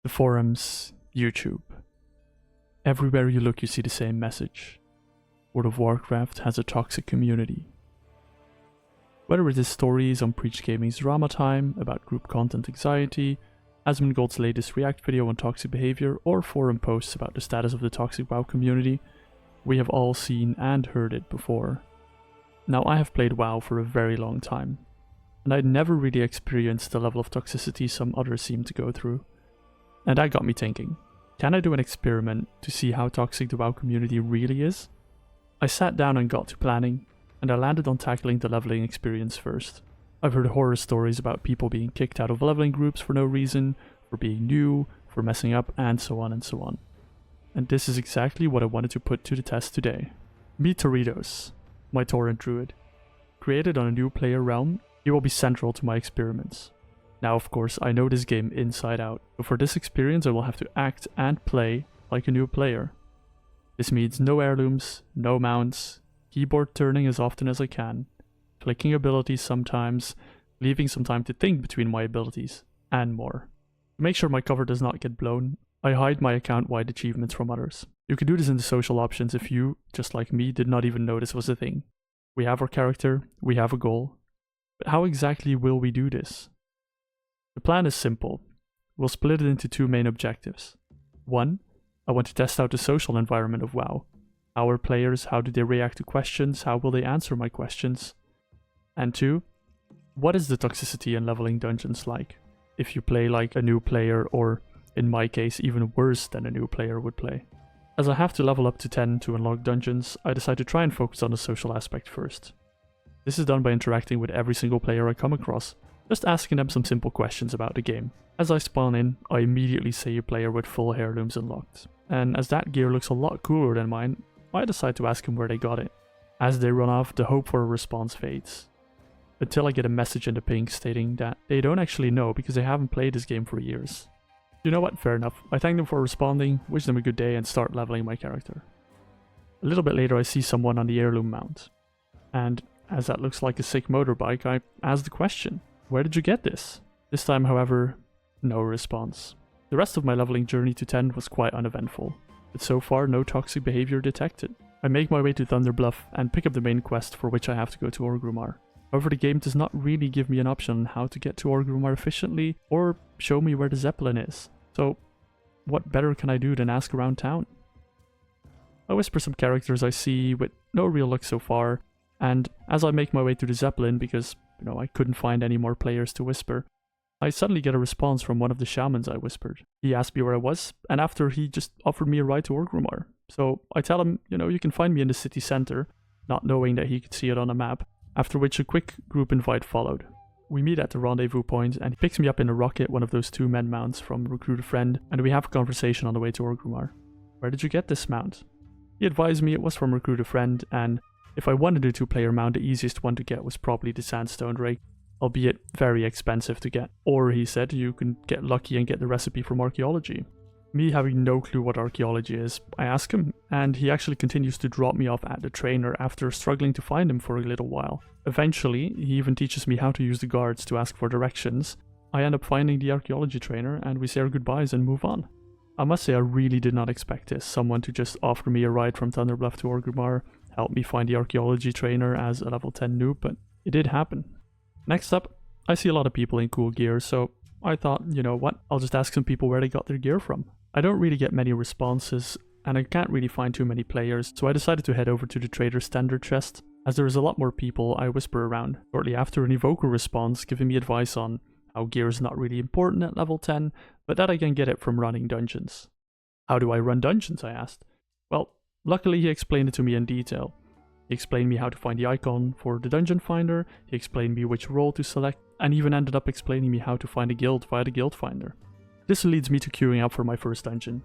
The forums, YouTube. Everywhere you look you see the same message. World of Warcraft has a toxic community. Whether it is stories on Preach Gaming's Drama Time about group content anxiety, Asmongold's latest React video on toxic behavior, or forum posts about the status of the toxic WoW community, we have all seen and heard it before. Now I have played WoW for a very long time, and I'd never really experienced the level of toxicity some others seem to go through. And that got me thinking, can I do an experiment to see how toxic the WoW community really is? I sat down and got to planning, and I landed on tackling the leveling experience first. I've heard horror stories about people being kicked out of leveling groups for no reason, for being new, for messing up, and so on and so on. And this is exactly what I wanted to put to the test today. Meet Toritos, my torrent druid. Created on a new player realm, he will be central to my experiments. Now of course I know this game inside out, but for this experience I will have to act and play like a new player. This means no heirlooms, no mounts, keyboard turning as often as I can, clicking abilities sometimes, leaving some time to think between my abilities, and more. To make sure my cover does not get blown, I hide my account-wide achievements from others. You can do this in the social options if you, just like me, did not even know this was a thing. We have our character, we have a goal, but how exactly will we do this? The plan is simple. We'll split it into two main objectives. 1. I want to test out the social environment of WoW. How are players, how do they react to questions, how will they answer my questions? And 2. What is the toxicity in leveling dungeons like? If you play like a new player, or in my case even worse than a new player would play. As I have to level up to 10 to unlock dungeons, I decide to try and focus on the social aspect first. This is done by interacting with every single player I come across, just asking them some simple questions about the game. As I spawn in, I immediately see a player with full heirlooms unlocked, and as that gear looks a lot cooler than mine, I decide to ask them where they got it. As they run off, the hope for a response fades, until I get a message in the ping stating that they don't actually know because they haven't played this game for years. You know what, fair enough. I thank them for responding, wish them a good day, and start leveling my character. A little bit later I see someone on the heirloom mount, and as that looks like a sick motorbike, I ask the question, where did you get this? This time, however, no response. The rest of my leveling journey to 10 was quite uneventful, but so far no toxic behavior detected. I make my way to Thunderbluff and pick up the main quest for which I have to go to Orgrimmar. However, the game does not really give me an option on how to get to Orgrimmar efficiently or show me where the Zeppelin is. So what better can I do than ask around town? I whisper some characters I see with no real luck so far, and as I make my way to the Zeppelin because I couldn't find any more players to whisper, I suddenly get a response from one of the shamans I whispered. He asked me where I was, and after he just offered me a ride to Orgrimmar. So I tell him, you can find me in the city center, not knowing that he could see it on a map, after which a quick group invite followed. We meet at the rendezvous point, and he picks me up in a rocket, one of those 2-man mounts from Recruit a Friend, and we have a conversation on the way to Orgrimmar. Where did you get this mount? He advised me it was from Recruit a Friend, and if I wanted a 2-player mount, the easiest one to get was probably the Sandstone Rake, albeit very expensive to get. Or, he said, you can get lucky and get the recipe from archaeology. Me having no clue what archaeology is, I ask him, and he actually continues to drop me off at the trainer after struggling to find him for a little while. Eventually, he even teaches me how to use the guards to ask for directions. I end up finding the archaeology trainer, and we say our goodbyes and move on. I must say I really did not expect this, someone to just offer me a ride from Thunderbluff to Orgrimmar, help me find the archaeology trainer as a level 10 noob, but it did happen. Next up, I see a lot of people in cool gear, so I thought, you know what, I'll just ask some people where they got their gear from. I don't really get many responses, and I can't really find too many players, so I decided to head over to the trader's standard chest. As there is a lot more people, I whisper around. Shortly after, an evoker responds, giving me advice on how gear is not really important at level 10, but that I can get it from running dungeons. How do I run dungeons, I asked. Well, luckily he explained it to me in detail. He explained me how to find the icon for the dungeon finder, he explained me which role to select, and even ended up explaining me how to find a guild via the guild finder. This leads me to queuing up for my first dungeon,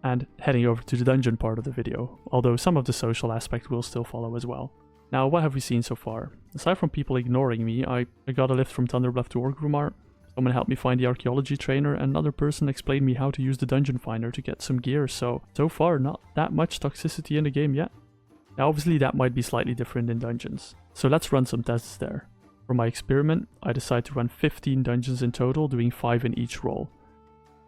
and heading over to the dungeon part of the video, although some of the social aspect will still follow as well. Now, what have we seen so far? Aside from people ignoring me, I got a lift from Thunderbluff to Orgrimmar, someone helped me find the archaeology trainer, and another person explained me how to use the dungeon finder to get some gear, so far not that much toxicity in the game yet. Now obviously that might be slightly different in dungeons, so let's run some tests there. For my experiment, I decided to run 15 dungeons in total, doing 5 in each role.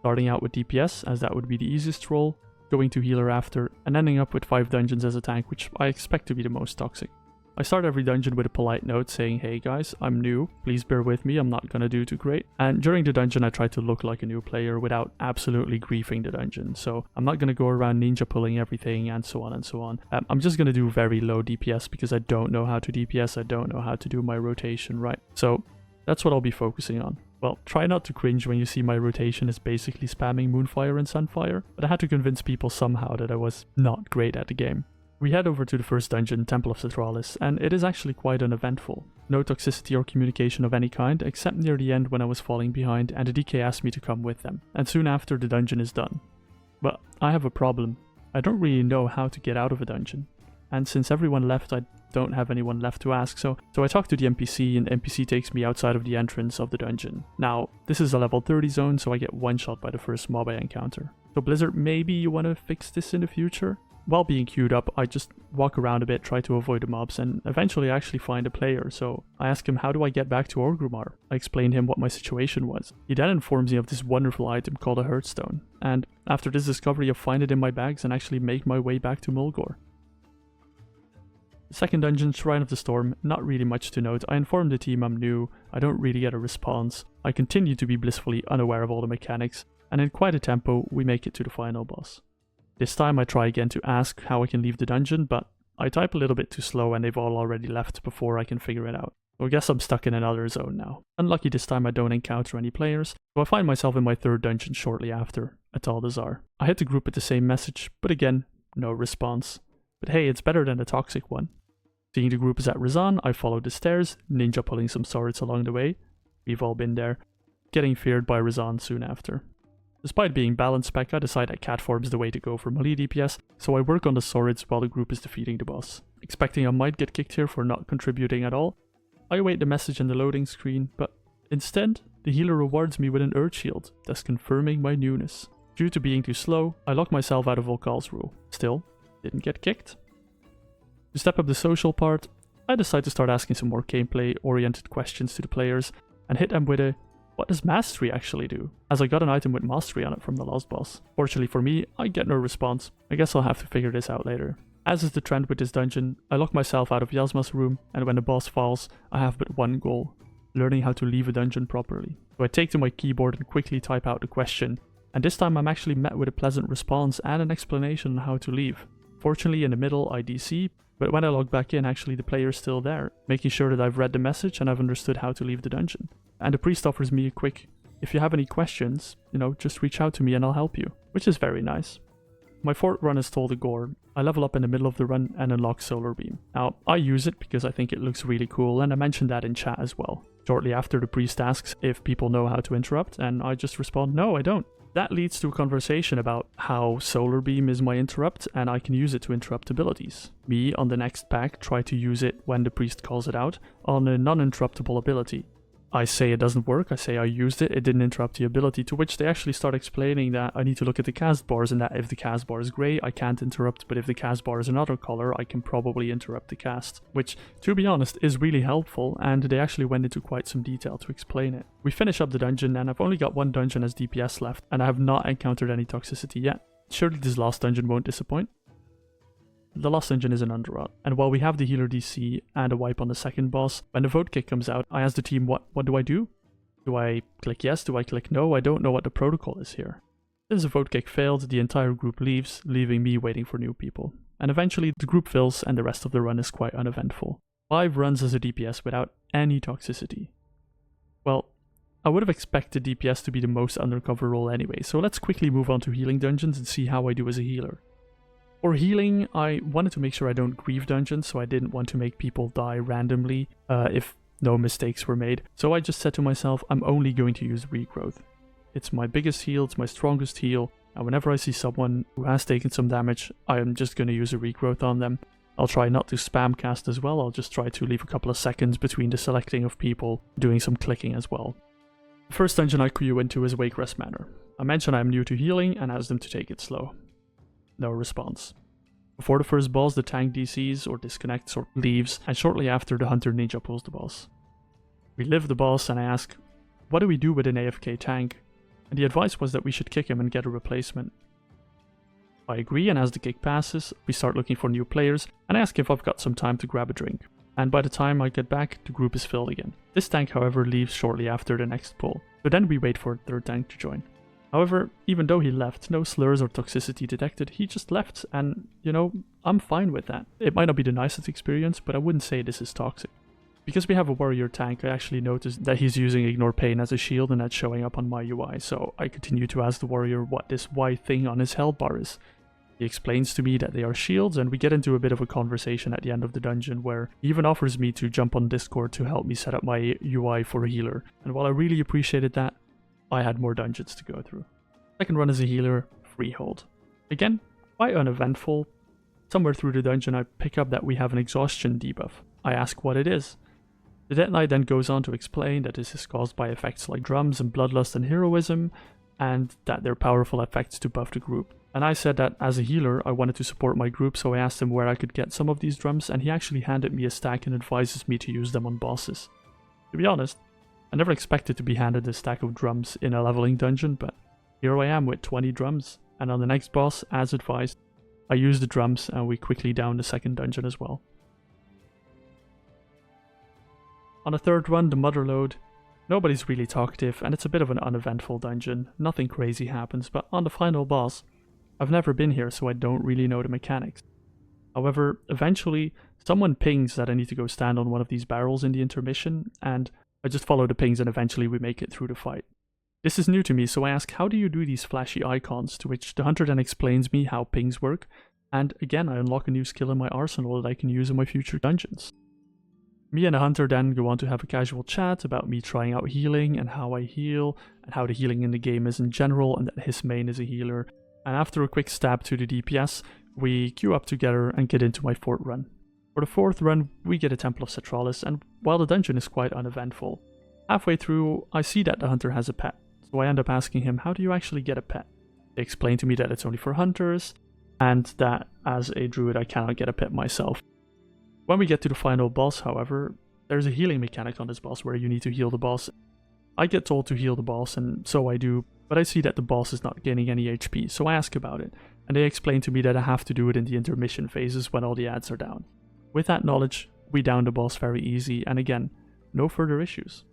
starting out with DPS as that would be the easiest role, going to healer after, and ending up with 5 dungeons as a tank, which I expect to be the most toxic. I start every dungeon with a polite note saying, hey guys, I'm new, please bear with me, I'm not gonna do too great. And during the dungeon I try to look like a new player without absolutely griefing the dungeon. So I'm not gonna go around ninja pulling everything and so on and so on. I'm just gonna do very low DPS because I don't know how to DPS, I don't know how to do my rotation right. So that's what I'll be focusing on. Well, try not to cringe when you see my rotation is basically spamming Moonfire and Sunfire, but I had to convince people somehow that I was not great at the game. We head over to the first dungeon, Temple of Citralis, and it is actually quite uneventful. No toxicity or communication of any kind, except near the end when I was falling behind and the DK asked me to come with them, and soon after the dungeon is done. But I have a problem. I don't really know how to get out of a dungeon, and since everyone left I don't have anyone left to ask, so I talk to the NPC and the NPC takes me outside of the entrance of the dungeon. Now, this is a level 30 zone, so I get one shot by the first mob I encounter. So Blizzard, maybe you want to fix this in the future? While being queued up, I just walk around a bit, try to avoid the mobs, and eventually I actually find a player, so I ask him how do I get back to Orgrimmar. I explain him what my situation was. He then informs me of this wonderful item called a Hearthstone, and after this discovery I find it in my bags and actually make my way back to Mulgore. The second dungeon, Shrine of the Storm, not really much to note. I inform the team I'm new, I don't really get a response. I continue to be blissfully unaware of all the mechanics, and in quite a tempo we make it to the final boss. This time I try again to ask how I can leave the dungeon, but I type a little bit too slow and they've all already left before I can figure it out. So I guess I'm stuck in another zone now. Unlucky this time I don't encounter any players, so I find myself in my third dungeon shortly after, Ataldazar. I hit the group with the same message, but again, no response. But hey, it's better than the toxic one. Seeing the group is at Razan, I follow the stairs, ninja pulling some swords along the way. We've all been there. Getting feared by Razan soon after. Despite being balanced spec, I decide that cat form's the way to go for melee DPS, so I work on the swords while the group is defeating the boss. Expecting I might get kicked here for not contributing at all, I await the message in the loading screen, but instead, the healer rewards me with an Earth Shield, thus confirming my newness. Due to being too slow, I lock myself out of Volkal's rule. Still, didn't get kicked. To step up the social part, I decide to start asking some more gameplay-oriented questions to the players, and hit them with a what does Mastery actually do? As I got an item with Mastery on it from the last boss. Fortunately for me, I get no response. I guess I'll have to figure this out later. As is the trend with this dungeon, I lock myself out of Yasma's room, and when the boss falls, I have but one goal: learning how to leave a dungeon properly. So I take to my keyboard and quickly type out the question, and this time I'm actually met with a pleasant response and an explanation on how to leave. Fortunately in the middle I DC, but when I log back in actually the player's still there, making sure that I've read the message and I've understood how to leave the dungeon. And the priest offers me a quick, if you have any questions, just reach out to me and I'll help you, which is very nice. My fourth run is Toll the Gore. I level up in the middle of the run and unlock Solar Beam. Now, I use it because I think it looks really cool, and I mentioned that in chat as well. Shortly after, the priest asks if people know how to interrupt, and I just respond, no, I don't. That leads to a conversation about how Solar Beam is my interrupt, and I can use it to interrupt abilities. Me, on the next pack, try to use it when the priest calls it out, on a non-interruptible ability. I say it doesn't work, I say I used it, it didn't interrupt the ability, to which they actually start explaining that I need to look at the cast bars and that if the cast bar is grey, I can't interrupt, but if the cast bar is another colour, I can probably interrupt the cast. Which, to be honest, is really helpful, and they actually went into quite some detail to explain it. We finish up the dungeon, and I've only got one dungeon as DPS left, and I have not encountered any toxicity yet. Surely this last dungeon won't disappoint. The last dungeon is an Underrot, and while we have the healer DC and a wipe on the second boss, when the vote kick comes out, I ask the team what do I do? Do I click yes? Do I click no? I don't know what the protocol is here. Since the vote kick failed, the entire group leaves, leaving me waiting for new people. And eventually the group fills and the rest of the run is quite uneventful. 5 runs as a DPS without any toxicity. Well, I would have expected DPS to be the most undercover role anyway, so let's quickly move on to healing dungeons and see how I do as a healer. For healing, I wanted to make sure I don't grieve dungeons, so I didn't want to make people die randomly if no mistakes were made. So I just said to myself, I'm only going to use regrowth. It's my biggest heal, it's my strongest heal, and whenever I see someone who has taken some damage, I am just going to use a regrowth on them. I'll try not to spam cast as well, I'll just try to leave a couple of seconds between the selecting of people, doing some clicking as well. The first dungeon I queue into is Wakerest Manor. I mention I'm new to healing and ask them to take it slow. No response. Before the first boss, the tank DCs or disconnects or leaves, and shortly after the hunter ninja pulls the boss. We live the boss and I ask, what do we do with an AFK tank? and the advice was that we should kick him and get a replacement. I agree, and as the kick passes, we start looking for new players, and I ask if I've got some time to grab a drink. And by the time I get back, the group is filled again. This tank, however, leaves shortly after the next pull, so then we wait for a third tank to join. However, even though he left, no slurs or toxicity detected, he just left, and, you know, I'm fine with that. It might not be the nicest experience, but I wouldn't say this is toxic. Because we have a warrior tank, I actually noticed that he's using Ignore Pain as a shield and that's showing up on my UI, so I continue to ask the warrior what this Y thing on his health bar is. He explains to me that they are shields, and we get into a bit of a conversation at the end of the dungeon where he even offers me to jump on Discord to help me set up my UI for a healer. And while I really appreciated that, I had more dungeons to go through. Second run as a healer, Freehold. Again, quite uneventful. Somewhere through the dungeon I pick up that we have an exhaustion debuff. I ask what it is. The Dead Knight then goes on to explain that this is caused by effects like drums and bloodlust and heroism, and that they're powerful effects to buff the group. And I said that as a healer, I wanted to support my group, so I asked him where I could get some of these drums, and he actually handed me a stack and advises me to use them on bosses. To be honest, I never expected to be handed a stack of drums in a leveling dungeon, but here I am with 20 drums, and on the next boss, as advised, I used the drums and we quickly downed the second dungeon as well. On the third run, the Motherlode, nobody's really talkative, and it's a bit of an uneventful dungeon. Nothing crazy happens, but on the final boss, I've never been here, so I don't really know the mechanics. However, eventually, someone pings that I need to go stand on one of these barrels in the intermission, and I just follow the pings and eventually we make it through the fight. This is new to me, so I ask, how do you do these flashy icons? To which the hunter then explains me how pings work, and again I unlock a new skill in my arsenal that I can use in my future dungeons. Me and the hunter then go on to have a casual chat about me trying out healing and how I heal, and how the healing in the game is in general, and that his main is a healer. And after a quick stab to the DPS, we queue up together and get into my fourth run. For the fourth run, we get a Temple of Cetralis, and while the dungeon is quite uneventful, halfway through I see that the hunter has a pet, so I end up asking him, how do you actually get a pet? They explain to me that it's only for hunters, and that as a druid I cannot get a pet myself. When we get to the final boss, however, there's a healing mechanic on this boss where you need to heal the boss. I get told to heal the boss, and so I do, but I see that the boss is not gaining any HP, so I ask about it, and they explain to me that I have to do it in the intermission phases when all the ads are down. With that knowledge, we down the boss very easy, and again, no further issues.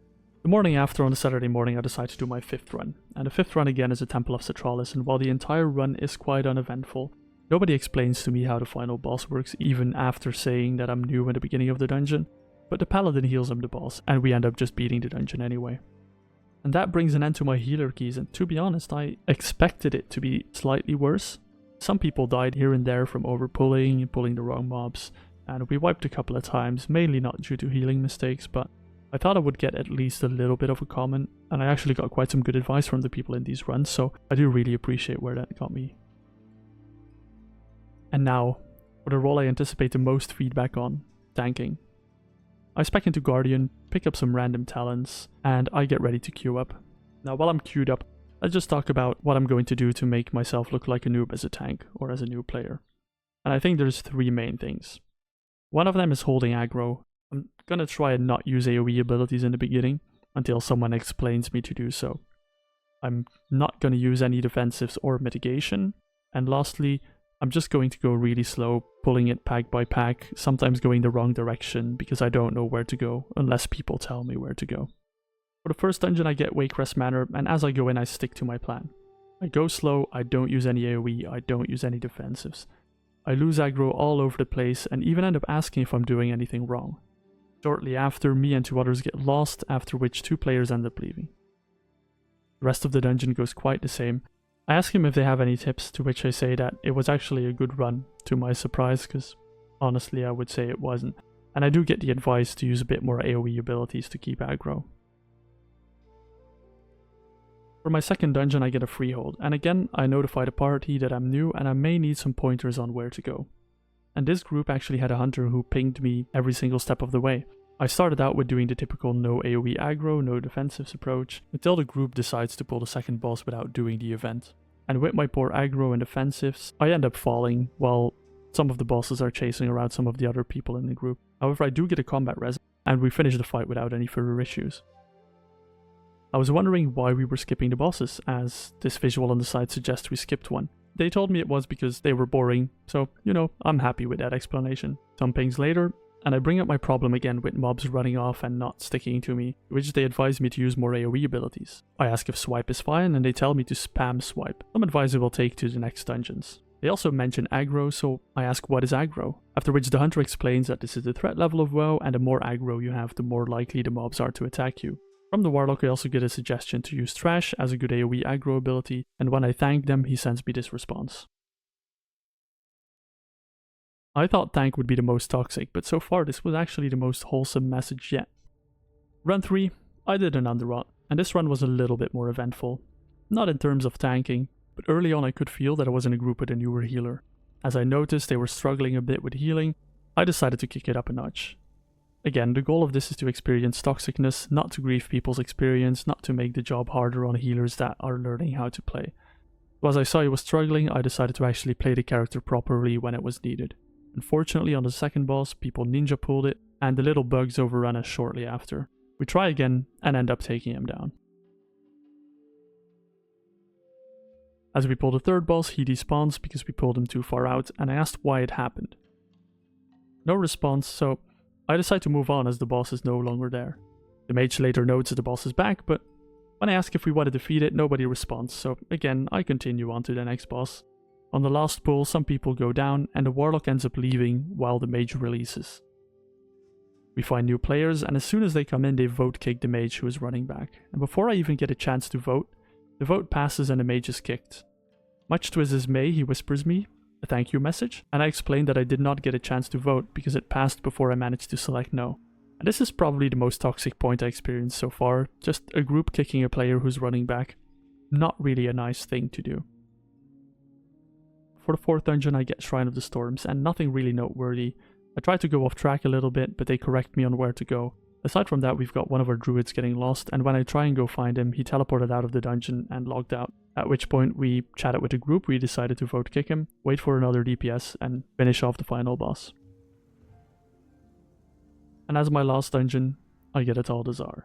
The morning after, on the Saturday morning, I decide to do my fifth run, and the fifth run again is a Temple of Cetralis, and while the entire run is quite uneventful, nobody explains to me how the final boss works, even after saying that I'm new in the beginning of the dungeon, but the paladin heals him the boss, and we end up just beating the dungeon anyway. And that brings an end to my healer keys, and to be honest, I expected it to be slightly worse. Some people died here and there from overpulling and pulling the wrong mobs, and we wiped a couple of times, mainly not due to healing mistakes, but I thought I would get at least a little bit of a comment, and I actually got quite some good advice from the people in these runs, so I do really appreciate where that got me. And now, for the role I anticipate the most feedback on, tanking. I spec into Guardian, pick up some random talents, and I get ready to queue up. Now while I'm queued up, let's just talk about what I'm going to do to make myself look like a noob as a tank, or as a new player. And I think there's three main things. One of them is holding aggro. I'm gonna try and not use AoE abilities in the beginning, until someone explains me to do so. I'm not gonna use any defensives or mitigation, and lastly, I'm just going to go really slow, pulling it pack by pack, sometimes going the wrong direction because I don't know where to go, unless people tell me where to go. For the first dungeon I get Wakecrest Manor, and as I go in I stick to my plan. I go slow, I don't use any AoE, I don't use any defensives. I lose aggro all over the place and even end up asking if I'm doing anything wrong. Shortly after, me and two others get lost, after which two players end up leaving. The rest of the dungeon goes quite the same. I ask him if they have any tips, to which I say that it was actually a good run, to my surprise, because honestly I would say it wasn't. And I do get the advice to use a bit more AoE abilities to keep aggro. For my second dungeon I get a Freehold, and again I notify the party that I'm new and I may need some pointers on where to go. And this group actually had a hunter who pinged me every single step of the way. I started out with doing the typical no AoE aggro, no defensives approach, until the group decides to pull the second boss without doing the event. And with my poor aggro and defensives, I end up falling, while some of the bosses are chasing around some of the other people in the group. However, I do get a combat res, and we finish the fight without any further issues. I was wondering why we were skipping the bosses, as this visual on the side suggests we skipped one. They told me it was because they were boring, so, you know, I'm happy with that explanation. Some pings later, and I bring up my problem again with mobs running off and not sticking to me, which they advise me to use more AoE abilities. I ask if swipe is fine, and they tell me to spam swipe, some advice I will take to the next dungeons. They also mention aggro, so I ask what is aggro, after which the hunter explains that this is the threat level of WoW, and the more aggro you have, the more likely the mobs are to attack you. From the warlock I also get a suggestion to use trash as a good AoE aggro ability, and when I thank them he sends me this response. I thought thank would be the most toxic, but so far this was actually the most wholesome message yet. Run 3, I did an underrot, and this run was a little bit more eventful. Not in terms of tanking, but early on I could feel that I was in a group with a newer healer. As I noticed they were struggling a bit with healing, I decided to kick it up a notch. Again, the goal of this is to experience toxicness, not to grieve people's experience, not to make the job harder on healers that are learning how to play. So as I saw he was struggling, I decided to actually play the character properly when it was needed. Unfortunately, on the second boss, people ninja pulled it, and the little bugs overrun us shortly after. We try again, and end up taking him down. As we pull the third boss, he despawns because we pulled him too far out, and I asked why it happened. No response, so I decide to move on as the boss is no longer there. The mage later notes that the boss is back, but when I ask if we want to defeat it, nobody responds, so again, I continue on to the next boss. On the last pull, some people go down, and the warlock ends up leaving while the mage releases. We find new players, and as soon as they come in, they vote kick the mage who is running back. And before I even get a chance to vote, the vote passes and the mage is kicked. Much to his dismay, he whispers me a thank you message, and I explain that I did not get a chance to vote because it passed before I managed to select no. And this is probably the most toxic point I experienced so far, just a group kicking a player who's running back. Not really a nice thing to do. For the fourth dungeon I get Shrine of the Storms, and nothing really noteworthy. I try to go off track a little bit, but they correct me on where to go. Aside from that, we've got one of our druids getting lost, and when I try and go find him, he teleported out of the dungeon and logged out. At which point we chatted with the group, we decided to vote kick him, wait for another DPS, and finish off the final boss. And as my last dungeon, I get a Taldazar.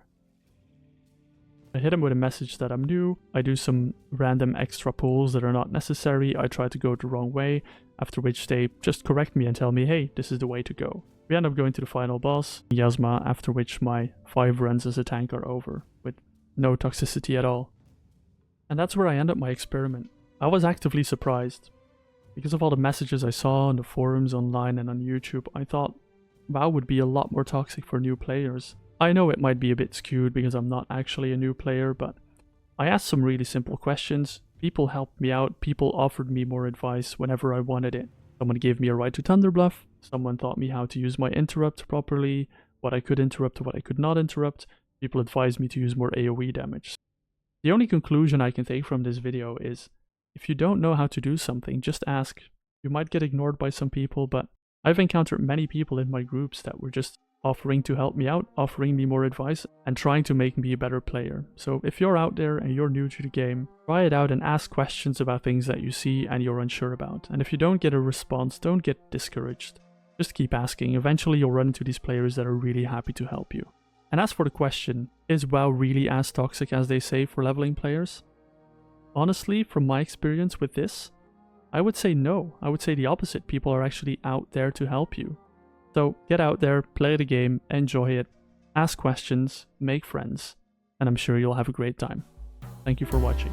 I hit him with a message that I'm new, I do some random extra pulls that are not necessary, I try to go the wrong way, after which they just correct me and tell me, hey, this is the way to go. We end up going to the final boss, Yasma, after which my 5 runs as a tank are over, with no toxicity at all. And that's where I end up my experiment. I was actively surprised. Because of all the messages I saw on the forums online and on YouTube, I thought WoW would be a lot more toxic for new players. I know it might be a bit skewed because I'm not actually a new player, but I asked some really simple questions, people helped me out, people offered me more advice whenever I wanted it. Someone gave me a ride to Thunderbluff, someone taught me how to use my interrupt properly, what I could interrupt, what I could not interrupt, people advised me to use more AoE damage. The only conclusion I can take from this video is, if you don't know how to do something, just ask. You might get ignored by some people, but I've encountered many people in my groups that were just offering to help me out, offering me more advice, and trying to make me a better player. So if you're out there and you're new to the game, try it out and ask questions about things that you see and you're unsure about. And if you don't get a response, don't get discouraged. Just keep asking. Eventually you'll run into these players that are really happy to help you. And as for the question, is WoW really as toxic as they say for leveling players? Honestly, from my experience with this, I would say no. I would say the opposite. People are actually out there to help you. So get out there, play the game, enjoy it, ask questions, make friends, and I'm sure you'll have a great time. Thank you for watching.